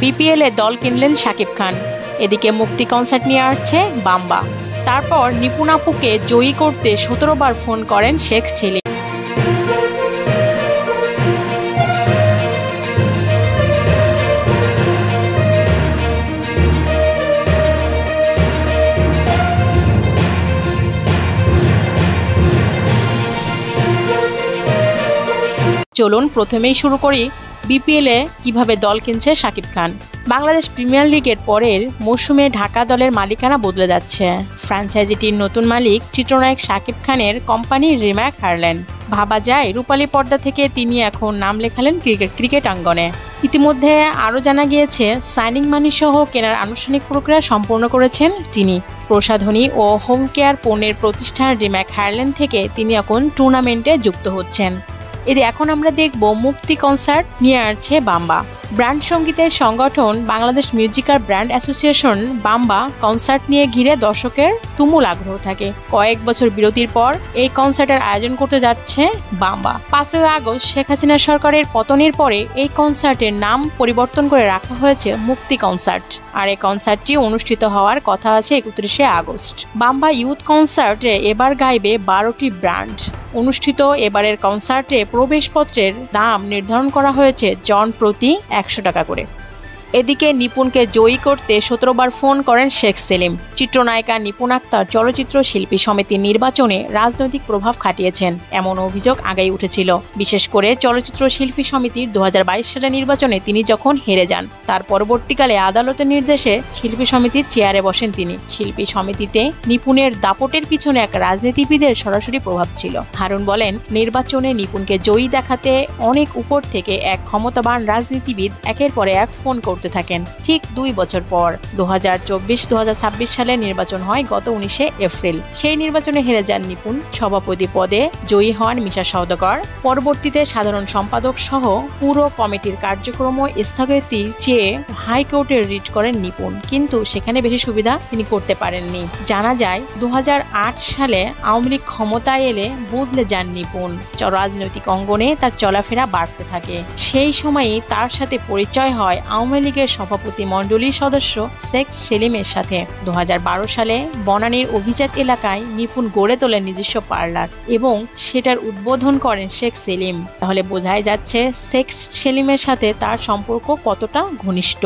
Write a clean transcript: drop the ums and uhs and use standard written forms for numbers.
BPL এ দল কিনলেন শাকিব খান। এদিকে মুক্তি কনসার্ট নিয়ে আসছে বাম্বা। তারপর নিপুণ আপুকে জয়ী করতে 17 বার ফোন করেন শেখ সেলিম। চলুন প্রথমেই শুরু করি বিপিএল এ কিভাবে দল কিনছে শাকিব খান। বাংলাদেশ প্রিমিয়ার লিগের পরের মৌসুমে ঢাকা দলের মালিকানা বদলে যাচ্ছে। ফ্র্যাঞ্চাইজিটির নতুন মালিক চিত্রনায়ক শাকিব খানের কোম্পানি রিম্যাক হারল্যান্ড। ভাবা যায় রূপালী পর্দা থেকে তিনি এখন নাম লেখালেন ক্রিকেট অঙ্গনে। ইতিমধ্যে আরও জানা গিয়েছে সাইনিং মানি সহ কেনার আনুষ্ঠানিক প্রক্রিয়া সম্পূর্ণ করেছেন তিনি। প্রসাধনী ও হোম কেয়ার পণ্যের প্রতিষ্ঠান রিম্যাক হারল্যান্ড থেকে তিনি এখন টুর্নামেন্টে যুক্ত হচ্ছেন। এখন আমরা দেখব মুক্তি কনসার্ট নিয়ে আসছে বাম্বা। ব্র্যান্ড সঙ্গীতের সংগঠন Bangladesh musical brand association Bamba concert নিয়ে ঘিরে দর্শকের তুমুল আগ্রহ থাকে। কয়েক বছর বিরতির পর এই কনসার্টের আয়োজন করতে যাচ্ছে বাম্বা। 5ই আগস্ট শেখ হাসিনা সরকারের পতনের পরে এই কনসার্টের নাম পরিবর্তন করে রাখা হয়েছে মুক্তি কনসার্ট। আর এই কনসার্টটি অনুষ্ঠিত হওয়ার কথা আছে 31শে আগস্ট। বাম্বা ইউথ কনসার্টে এবার গাইবে 12টি ব্র্যান্ড। অনুষ্ঠিত এবারের কনসার্টে প্রবেশপত্রের দাম নির্ধারণ করা হয়েছে জন প্রতি 100 টাকা করে। এদিকে নিপুণকে জয়ী করতে 17 বার ফোন করেন শেখ সেলিম। চিত্রনায়িকা নিপুণ আক্তার চলচ্চিত্র শিল্পী সমিতির নির্বাচনে রাজনৈতিক প্রভাব খাটিয়েছেন এমন অভিযোগ আগেই উঠেছিল। বিশেষ করে চলচ্চিত্র শিল্পী সমিতির 2022 সালের নির্বাচনে তিনি যখন হেরে যান, তার পরবর্তীকালে আদালতের নির্দেশে শিল্পী সমিতির চেয়ারে বসেন তিনি। শিল্পী সমিতিতে নিপুণের দাপটের পিছনে এক রাজনীতিবিদের সরাসরি প্রভাব ছিল। হারুন বলেন, নির্বাচনে নিপুণকে জয়ী দেখাতে অনেক উপর থেকে এক ক্ষমতাবান রাজনীতিবিদ একের পর এক ফোন করতে থাকেন। ঠিক 2 বছর পর 2024-2026 সালে নির্বাচন হয় গত 19শে এপ্রিল। সেই নির্বাচনে হেরে যান নিপুণ। সভাপতি পদে জয়ী হন মিশা সওদাগর। পরবর্তীতে সাধারণ সম্পাদক সহ পুরো কমিটির কার্যক্রম স্থগিত চেয়ে হাইকোর্টে রিট করেন নিপুণ, কিন্তু সেখানে বেশি সুবিধা তিনি করতে পারেননি। জানা যায় 2008 সালে আওয়ামী লীগ ক্ষমতায় এলে বদলে যান নিপুণ। রাজনৈতিক অঙ্গনে তার চলাফেরা বাড়তে থাকে। সেই সময়ই তার সাথে পরিচয় হয় আওয়ামী লীগের সভাপতি মণ্ডলীর সদস্য শেখ সেলিমের সাথে। 2012 সালে বনানীর অভিজাত এলাকায় নিপুণ গড়ে তোলেন নিজস্ব পার্লার এবং সেটার উদ্বোধন করেন শেখ সেলিম। তাহলে বোঝাই যাচ্ছে শেখ সেলিমের সাথে তার সম্পর্ক কতটা ঘনিষ্ঠ।